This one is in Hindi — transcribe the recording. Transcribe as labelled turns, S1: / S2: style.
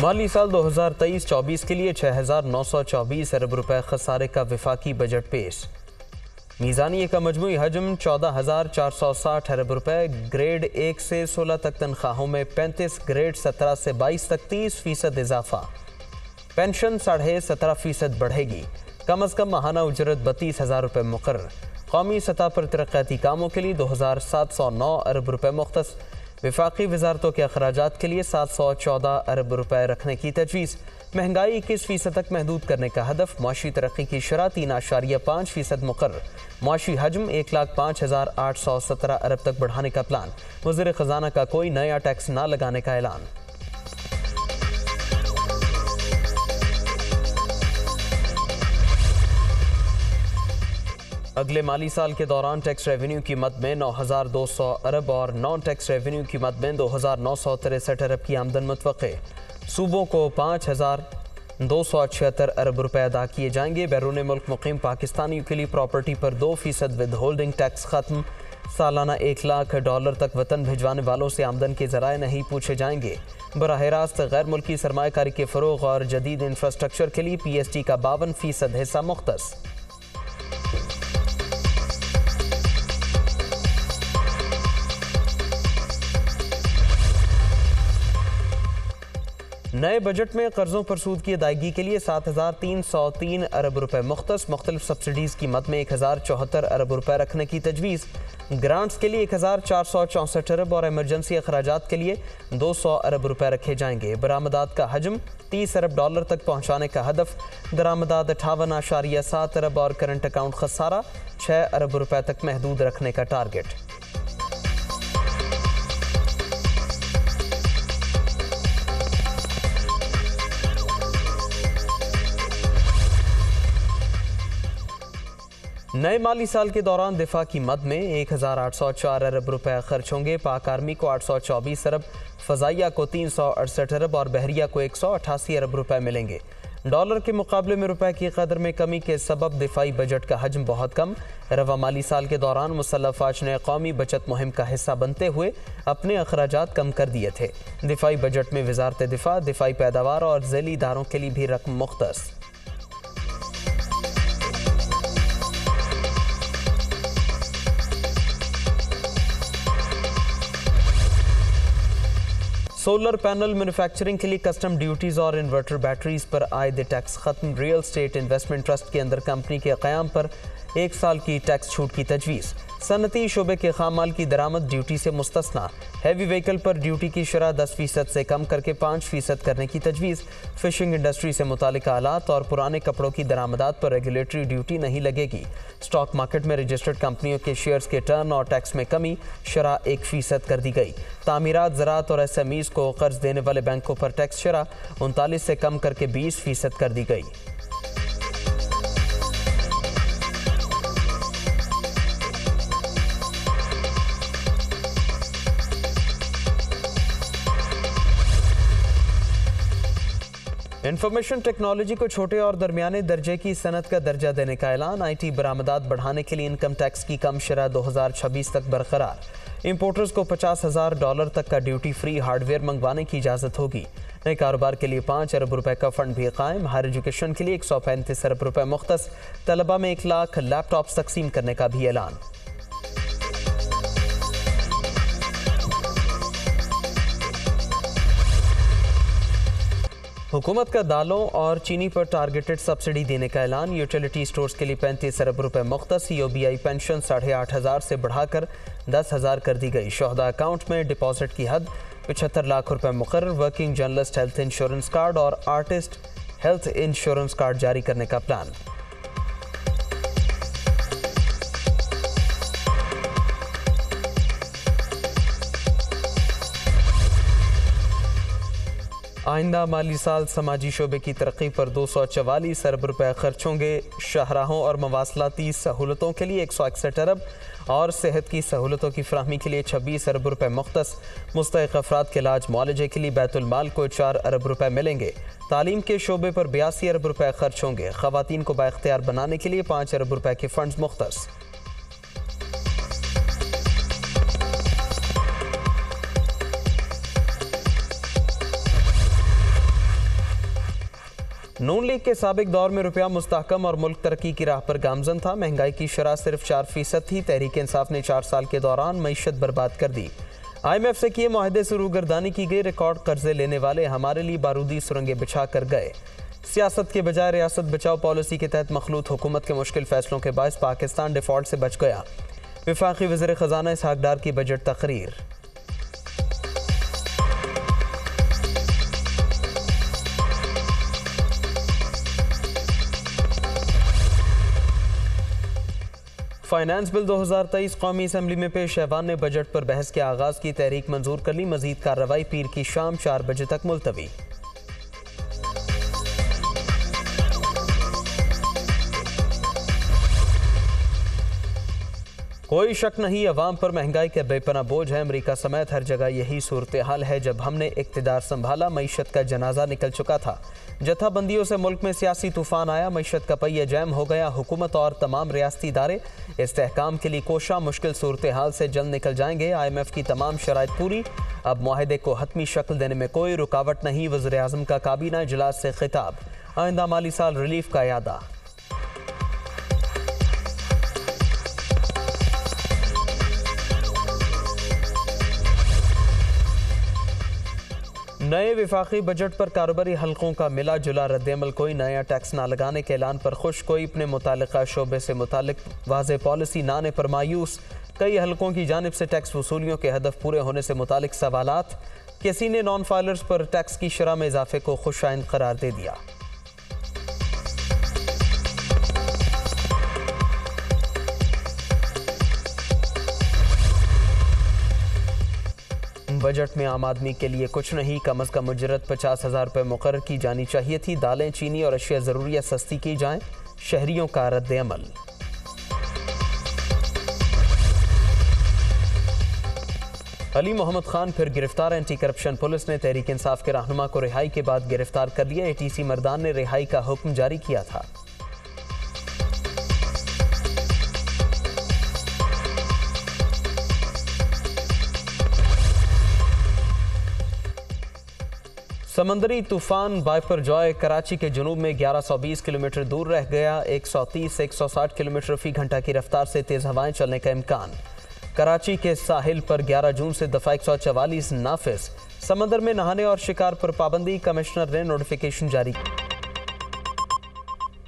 S1: माली साल 2023-24 के लिए 6,924 अरब रुपए खसारे का वफाकी बजट पेश। मीज़ानिये का मजमूई हजम 14,460 अरब रुपए। ग्रेड 1 से 16 तक तनख्वाहों में 35, ग्रेड 17 से 22 तक 30% इजाफा। पेंशन 17.5% बढ़ेगी। कम अज़ कम माहाना उजरत 32,000 रुपये मुकर्रर। कौमी सतह पर तरक्याती कामों के लिए 2,709 अरब रुपये मुख्तस। वफाकी वजारतों के अखराजात के लिए 714 अरब रुपये रखने की तजवीज़। महंगाई 21% तक महदूद करने का हदफ। मुआशी तरक्की की शरह 3.5% मुकर्रर। मुआशी हजम 1,05,817 अरब तक बढ़ाने का प्लान। वज़ीर ख़जाना का कोई नया टैक्स न लगाने का ऐलान। अगले माली साल के दौरान टैक्स रेवेन्यू की मद में 9,200 अरब और नॉन टैक्स रेवेन्यू की मद में 2,963 अरब की आमदन मुतवक्के। सूबों को 5,276 अरब रुपए अदा किए जाएंगे। बैरून मुल्क मुकीम पाकिस्तानियों के लिए प्रॉपर्टी पर 2% विद होल्डिंग टैक्स खत्म। सालाना $1,00,000 तक वतन भिजवाने वालों से आमदन के ज़राए नहीं पूछे जाएंगे। बराह रास्त गैर मुल्की सरमायाकारी के फ़रोग़ और जदीद इंफ्रास्ट्रक्चर के लिए PST का 52% हिस्सा मुख्तस। नए बजट में कर्जों पर सूद की अदायगी के लिए 7,303 अरब रुपए मुख्तस। मुख्तलिफ सब्सिडीज़ की मद में 1,074 अरब रुपए रखने की तजवीज़। ग्रांट्स के लिए 1,464 अरब और एमरजेंसी अखराजात के लिए 200 अरब रुपए रखे जाएंगे। बरामदात का हजम $30 अरब तक पहुँचाने का हदफ। दरामदात 58.7 अरब और करंट अकाउंट खसारा 6 अरब रुपए तक महदूद रखने का टारगेट। नए माली साल के दौरान दिफा की मद में 1,804 अरब रुपए खर्च होंगे। पाक आर्मी को 824 अरब, फ़ज़ाइया को 368 अरब और बहरिया को 188 अरब रुपए मिलेंगे। डॉलर के मुकाबले में रुपए की कदर में कमी के सबब दिफाई बजट का हजम बहुत कम। रवा माली साल के दौरान मुसल्लह फ़ौज ने कौमी बचत मुहिम का हिस्सा बनते हुए अपने अखराजात कम कर दिए थे। दिफाई बजट में वज़ारत दिफा, दिफाई पैदावार और ज़ैली इदारों के लिए भी रकम मुख्तस। सोलर पैनल मैन्युफैक्चरिंग के लिए कस्टम ड्यूटीज़ और इन्वर्टर बैटरीज पर आयद टैक्स खत्म। रियल स्टेट इन्वेस्टमेंट ट्रस्ट के अंदर कंपनी के क़याम पर 1 साल की टैक्स छूट की तजवीज़। सनती शोबे के खामाल की दरामद ड्यूटी से मुस्तस्ना। हैवी व्हीकल पर ड्यूटी की शरह 10% से कम करके 5% करने की तजवीज़। फिशिंग इंडस्ट्री से मुतालिक आलात और पुराने कपड़ों की दरामदात पर रेगुलेटरी ड्यूटी नहीं लगेगी। स्टॉक मार्केट में रजिस्टर्ड कंपनियों के शेयर्स के टर्न और टैक्स में कमी, शरह 1% कर दी गई। तामीरात, ज़राअत और SMEs को कर्ज देने वाले बैंकों पर टैक्स शरह 39 से कम करके 20% कर दी गई। इंफॉर्मेशन टेक्नोलॉजी को छोटे और दरमियाने दर्जे की सनत का दर्जा देने का ऐलान। IT बरामदात बढ़ाने के लिए इनकम टैक्स की कम शरह 2026 तक बरकरार। इंपोर्टर्स को $50,000 तक का ड्यूटी फ्री हार्डवेयर मंगवाने की इजाज़त होगी। नए कारोबार के लिए 5 अरब रुपए का फंड भी कायम। हायर एजुकेशन के लिए 135 अरब रुपए मुख्तस। तलबा में 1 लाख लैपटॉप्स तकसीम करने का भी ऐलान। हुकूमत का दालों और चीनी पर टारगेटेड सब्सिडी देने का ऐलान। यूटिलिटी स्टोर्स के लिए 35 अरब रुपए मुख्तस। EOBI पेंशन 8,500 से बढ़ाकर 10,000 कर दी गई। शोहदा अकाउंट में डिपॉजिट की हद 75 लाख रुपए मुकर्रर। Working journalist health insurance card और आर्टिस्ट हेल्थ इंश्योरेंस कार्ड जारी करने का प्लान। आइंदा माली साल समाजी शोबे की तरक्की पर 244 अरब रुपए खर्च होंगे। शाहराहों और मवासलाती सहूलतों के लिए 161 अरब और सेहत की सहूलतों की फराहमी के लिए 26 अरब रुपए मुख्तस। मुस्तहिक अफराद के इलाज मुआलजे के लिए बैतुल माल को 4 अरब रुपए मिलेंगे। तालीम के शोबे पर 82 अरब रुपए खर्च होंगे। ख़वातीन को बाइख्तियार बनाने के लिए 5 अरब रुपए के फंड्स मुख्तस। नून लीग के साबिक दौर में रुपया मुस्तहकम और मुल्क तरक्की की राह पर गामजन था। महंगाई की शरह सिर्फ 4% थी। तहरीक इंसाफ ने 4 साल के दौरान मईशत बर्बाद कर दी। IMF से किए माहदे से रूगर्दानी की गई। रिकॉर्ड कर्जे लेने वाले हमारे लिए बारूदी सुरंगें बिछा कर गए। सियासत के बजाय रियासत बचाओ पॉलिसी के तहत मखलूत हुकूमत के मुश्किल फैसलों के बायस पाकिस्तान डिफॉल्ट से बच गया। वफाकी वज़ीर ख़जाना इसहाक डार की बजट तकरीर। फाइनेंस बिल 2023 कौमी असम्बली में पेश। ऐवान ने बजट पर बहस के आगाज की तहरीक मंजूर कर ली। मजीद कार्रवाई पीर की शाम 4 बजे तक मुलतवी। कोई शक नहीं, अवाम पर महंगाई का बेपना बोझ है। अमेरिका समेत हर जगह यही सूरत हाल है। जब हमने इक़्तिदार संभाला, मईशत का जनाजा निकल चुका था। जत्थाबंदियों से मुल्क में सियासी तूफान आया। मईशत का पहिया जैम हो गया। हुकूमत और तमाम रियासती इदारे इस्तेहकाम के लिए कोशा। मुश्किल सूरत हाल से जल्द निकल जाएंगे। IMF की तमाम शराइत पूरी। अब मुआहदे को हतमी शक्ल देने में कोई रुकावट नहीं। वज़ीर आज़म का काबीना इजलास से खिताब। आइंदा माली साल रिलीफ का इरादा। नए विफाकी बजट पर कारोबारी हलकों का मिला जुला रद्दअमल। कोई नया टैक्स ना लगाने के ऐलान पर खुश, कोई अपने मुतालिका शोबे से मुतालिक वाज़े पॉलिसी ना आने पर मायूस। कई हलकों की जानिब से टैक्स वसूलियों के हदफ पूरे होने से मुतालिक सवालात। किसी ने नॉन फाइलर्स पर टैक्स की शरह में इजाफे को खुशाइंद करार दे दिया। बजट में आम आदमी के लिए कुछ नहीं। कम अज़ कम उजरत 50,000 रुपये मुकर्रर की जानी चाहिए थी। दालें, चीनी और अशिया ज़रूरियात सस्ती की जाएं। शहरियों का रद्द-ए-अमल। अली मोहम्मद खान फिर गिरफ्तार। एंटी करप्शन पुलिस ने तहरीक इंसाफ के रहनुमा को रिहाई के बाद गिरफ्तार कर लिया। ATC मर्दान ने रिहाई का हुक्म जारी किया था। समंदरी तूफान बाइपर जॉय कराची के जुनूब में 1120 किलोमीटर दूर रह गया। 130 से 160 किलोमीटर फी घंटा की रफ्तार से तेज हवाएं चलने का इम्कान। कराची के साहिल पर 11 जून से दफा 144 नाफिज। समंदर में नहाने और शिकार पर पाबंदी। कमिश्नर ने नोटिफिकेशन जारी की।